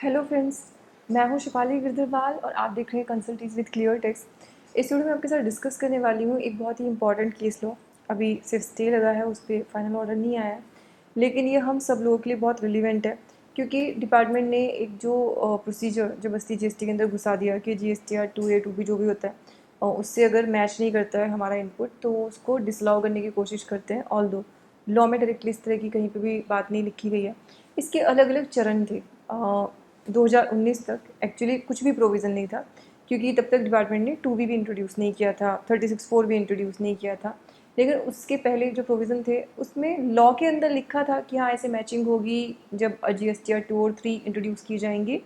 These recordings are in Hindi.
हेलो फ्रेंड्स, मैं हूँ शिफाली गिरधरवाल और आप देख रहे हैं कंसल्टीज विद क्लियर टेक्स्ट। इस वीडियो में आपके साथ डिस्कस करने वाली हूँ एक बहुत ही इंपॉर्टेंट केस लॉ। अभी सिर्फ स्टे लगा है, उस पर फाइनल ऑर्डर नहीं आया है, लेकिन ये हम सब लोगों के लिए बहुत रिलीवेंट है क्योंकि डिपार्टमेंट ने एक जो प्रोसीजर जबरदस्ती जीएसटी के अंदर घुसा दिया कि जीएसटीआर 2A 2B जो भी होता है उससे अगर मैच नहीं करता है हमारा इनपुट तो उसको डिसअलाउ करने की कोशिश करते हैं। ऑल दो लॉ में डायरेक्टली इस तरह की कहीं पर भी बात नहीं लिखी गई है। इसके अलग अलग चरण थे। 2019 तक एक्चुअली कुछ भी प्रोविज़न नहीं था क्योंकि तब तक डिपार्टमेंट ने 2B भी इंट्रोड्यूस नहीं किया था, 36(4) भी इंट्रोड्यूस नहीं किया था। लेकिन उसके पहले जो प्रोविज़न थे उसमें लॉ के अंदर लिखा था कि हाँ ऐसे मैचिंग होगी जब GSTR 2 और 3 इंट्रोड्यूस की जाएंगी,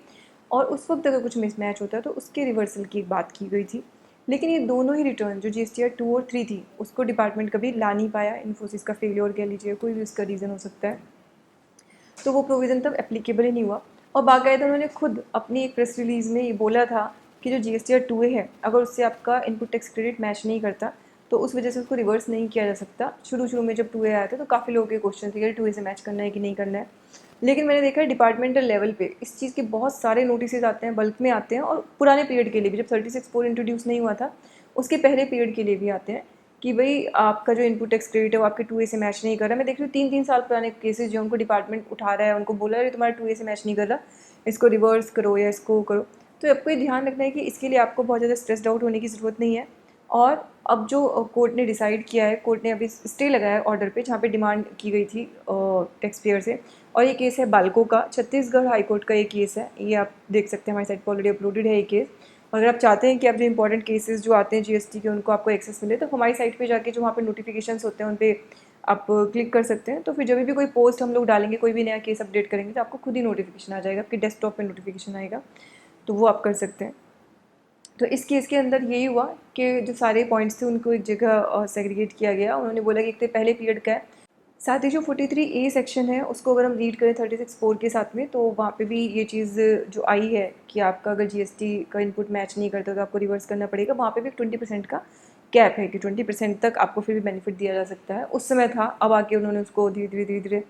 और उस वक्त अगर कुछ मिसमैच होता है तो उसके रिवर्सल की एक बात की गई थी। लेकिन ये दोनों ही रिटर्न जो GSTR 2 और 3 थी उसको डिपार्टमेंट कभी ला नहीं पाया। इन्फोसिस का फेलियर कह लीजिए, कोई भी उसका रीज़न हो सकता है, तो वो प्रोविज़न तब एप्लीकेबल ही नहीं हुआ। और बाकायदा उन्होंने खुद अपनी एक प्रेस रिलीज़ में ये बोला था कि जो GSTR 2A है अगर उससे आपका इनपुट टैक्स क्रेडिट मैच नहीं करता तो उस वजह से उसको रिवर्स नहीं किया जा सकता। शुरू में जब 2A आया था तो काफ़ी लोगों के क्वेश्चन थे कि 2A से मैच करना है कि नहीं करना है। लेकिन मैंने देखा है डिपार्टमेंटल लेवल पे इस चीज़ के बहुत सारे नोटिस आते हैं, बल्क में आते हैं, और पुराने पीरियड के लिए भी, जब 36(4) इंट्रोड्यूस नहीं हुआ था उसके पहले पीरियड के लिए भी आते हैं कि भाई आपका जो इनपुट टैक्स क्रेडिट है वो आपके 2A से मैच नहीं कर रहा है। मैं देख रही हूँ 3-3 साल पुराने केसेस जो उनको डिपार्टमेंट उठा रहा है, उनको बोला है तुम्हारा 2A से मैच नहीं कर रहा, इसको रिवर्स करो या इसको करो। तो आपको ये ध्यान रखना है कि इसके लिए आपको बहुत ज़्यादा स्ट्रेस्ड आउट होने की ज़रूरत नहीं है। और अब जो कोर्ट ने डिसाइड किया है, कोर्ट ने अभी स्टे लगाया ऑर्डर पे जहाँ पे डिमांड की गई थी टैक्स पेयर से, और ये केस है बाल्को का, छत्तीसगढ़ हाई कोर्ट का ये केस है। ये आप देख सकते हैं, हमारी साइट पर ऑलरेडी अपलोडेड है ये केस। और अगर आप चाहते हैं कि आप जो इंपॉर्टेंट केसेस जो आते हैं जीएसटी के उनको आपको एक्सेस मिले तो हमारी साइट पे जाके जो वहाँ पे नोटिफिकेशंस होते हैं उन पर आप क्लिक कर सकते हैं। तो फिर जब भी कोई पोस्ट हम लोग डालेंगे, कोई भी नया केस अपडेट करेंगे, तो आपको खुद ही नोटिफिकेशन आ जाएगा, आपके डेस्कटॉप पे नोटिफिकेशन आएगा, तो वो आप कर सकते हैं। तो इस केस के अंदर यही हुआ कि जो सारे पॉइंट्स थे उनको एक जगह सेग्रीगेट किया गया। उन्होंने बोला कि एक तो पहले पीरियड का है, साथ ही जो 43A सेक्शन है उसको अगर हम रीड करें 36(4) के साथ में, तो वहाँ पे भी ये चीज़ जो आई है कि आपका अगर जीएसटी का इनपुट मैच नहीं करता तो आपको रिवर्स करना पड़ेगा। वहाँ पे भी 20% का कैप है कि 20% तक आपको फिर भी बेनिफिट दिया जा सकता है। उस समय था, अब आके उन्होंने उसको धीरे धीरे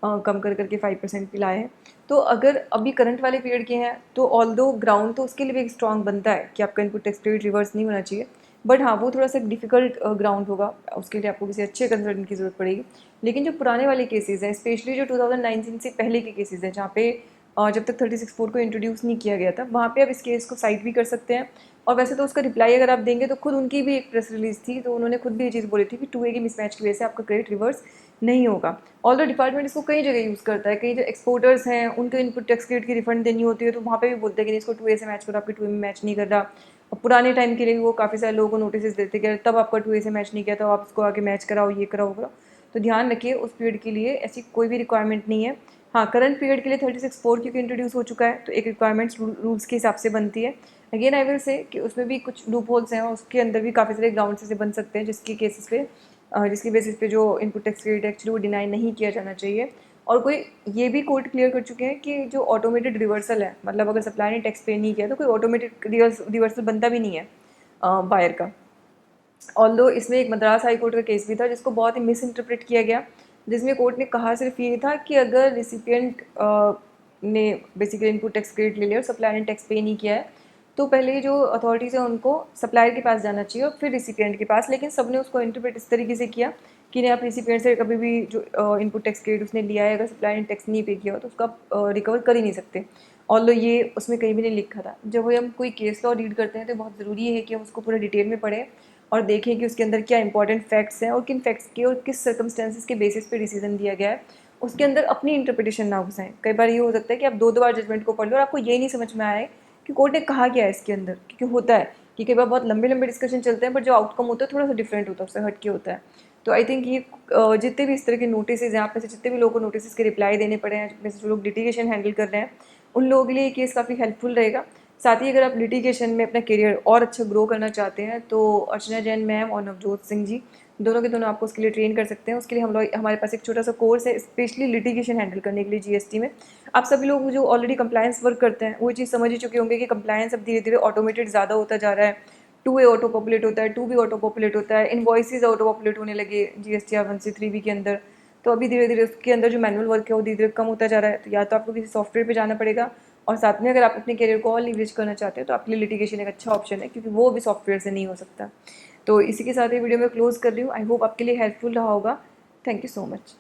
कम कर करके 5% पे लाए हैं। तो अगर अभी करंट वाले पीरियड के हैं तो ऑल दो ग्राउंड तो उसके लिए भी एक स्ट्रॉन्ग बनता है कि आपका इनपुट टैक्स क्रेडिट रिवर्स नहीं होना चाहिए, बट हाँ वो थोड़ा सा डिफिकल्ट ग्राउंड होगा, उसके लिए आपको किसी अच्छे कंसल्टेंट की ज़रूरत पड़ेगी। लेकिन जो पुराने वाले केसेस हैं, स्पेशली जो 2019 से पहले के केसेस हैं जहाँ पे जब तक 36(4) को इंट्रोड्यूस नहीं किया गया था, वहाँ पे आप इस केस को साइट भी कर सकते हैं। और वैसे तो उसका रिप्लाई अगर आप देंगे तो खुद उनकी भी एक प्रेस रिलीज थी, तो उन्होंने खुद भी ये चीज़ बोली थी कि 2A की मिसमैच की वजह से आपका क्रेडिट रिवर्स नहीं होगा। ऑल द डिपार्टमेंट इसको कई जगह यूज़ करता है, कई जो एक्सपोर्टर्स हैं उनको इनपुट टैक्स क्रेडिट की रिफंड देनी होती है तो वहाँ पे भी बोलते हैं कि इसको 2A से मैच करो, आपके 2A में मैच नहीं कर रहा। और पुराने टाइम के लिए वो काफ़ी सारे लोगों को नोटिस देते कि तब आपका 2A से मैच नहीं किया था, आप इसको आगे मैच कराओ, ये कराओ कराओ। तो ध्यान रखिए उस पीरियड के लिए ऐसी कोई भी रिक्वायरमेंट नहीं है। हाँ, करंट पीरियड के लिए 36(4) क्योंकि इंट्रोड्यूस हो चुका है तो एक रिक्वायरमेंट्स रूल्स के हिसाब से बनती है। अगेन आई विल से कि उसमें भी कुछ लूप होल्स हैं और उसके अंदर भी काफ़ी सारे ग्राउंड से बन सकते हैं जिसकी केसेस पे जिसकी बेसिस पे जो इनपुट टैक्स क्रेडिट एक्चुअली वो डिनाई नहीं किया जाना चाहिए। और कोई ये भी कोर्ट क्लियर कर चुके हैं कि जो ऑटोमेटेड रिवर्सल है, मतलब अगर सप्लाई ने टैक्स पे नहीं किया तो कोई ऑटोमेटेड रिवर्सल बनता भी नहीं है बायर का। ऑल्दो इसमें एक मद्रास हाई कोर्ट का केस भी था जिसको बहुत ही मिस इंटरप्रेट किया गया, जिसमें कोर्ट ने कहा सिर्फ ये था कि अगर रिसिपिएंट ने बेसिकली इनपुट टैक्स क्रेडिट ले लिया और सप्लायर ने टैक्स पे नहीं किया है तो पहले जो अथॉरिटीज़ हैं उनको सप्लायर के पास जाना चाहिए और फिर रिसिपिएंट के पास। लेकिन सबने उसको इंटरप्रेट इस तरीके से किया कि नहीं, आप रिसिपिएंट से कभी भी जो इनपुट टैक्स क्रेडिट उसने लिया है अगर सप्लायर ने टैक्स नहीं पे किया हो तो उसका रिकवर कर ही नहीं सकते। ऑल्दो ये उसमें कहीं भी नहीं लिखा था। जब हम कोई केस लॉ रीड करते हैं तो बहुत ज़रूरी है कि हम उसको पूरा डिटेल में पढ़ें और देखें कि उसके अंदर क्या इंपॉर्टेंट फैक्ट्स हैं और किन फैक्ट्स के और किस सर्कमस्टेंसेस के बेसिस पे डिसीजन दिया गया है, उसके अंदर अपनी इंटरप्रिटेशन ना घुसाएं। कई बार ये हो सकता है कि आप दो दो बार जजमेंट को पढ़ लो और आपको ये नहीं समझ में आए कि कोर्ट ने कहा क्या है इसके अंदर, क्योंकि होता है कि कई बार बहुत लंबे लंबे डिस्कशन चलते हैं बट जो आउटकम होता है थोड़ा सा डिफरेंट होता है, उससे हट के होता है। तो आई थिंक ये जितने भी इस तरह के नोटिस हैं, आप में से जितने भी लोगों को नोटिस के रिप्लाई देने पड़े हैं, जिनमें से जो लोग लिटिगेशन हैंडल कर रहे हैं, उन लोगों के लिए ये केस काफ़ी हेल्पफुल रहेगा। साथ ही अगर आप लिटिगेशन में अपना करियर और अच्छा ग्रो करना चाहते हैं तो अर्चना जैन मैम और नवजोत सिंह जी दोनों के दोनों आपको उसके लिए ट्रेन कर सकते हैं। उसके लिए हम लोग हमारे पास एक छोटा सा कोर्स है स्पेशली लिटिगेशन हैंडल करने के लिए जीएसटी में। आप सभी लोग जो ऑलरेडी कंप्लायंस वर्क करते हैं वो चीज़ समझ ही चुके होंगे कि कंप्लायंस अब धीरे धीरे ऑटोमेटेड ज़्यादा होता जा रहा है। 2A ऑटो पॉपुलेट होता है, 2B ऑटो पॉपुलेट होता है, इनवॉइसेज ऑटो पॉपुलेट होने लगे GSTR 1 से 3B के अंदर। तो अभी धीरे धीरे उसके अंदर जो मैनुअल वर्क है वो धीरे धीरे कम होता जा रहा है। तो या तो आपको किसी सॉफ्टवेयर पे जाना पड़ेगा और साथ में अगर आप अपने करियर को और लीवरेज करना चाहते हो तो आपके लिए लिटिगेशन एक अच्छा ऑप्शन है, क्योंकि वो भी सॉफ्टवेयर से नहीं हो सकता। तो इसी के साथ ये वीडियो मैं क्लोज़ कर रही हूँ। आई होप आपके लिए हेल्पफुल रहा होगा। Thank you so much.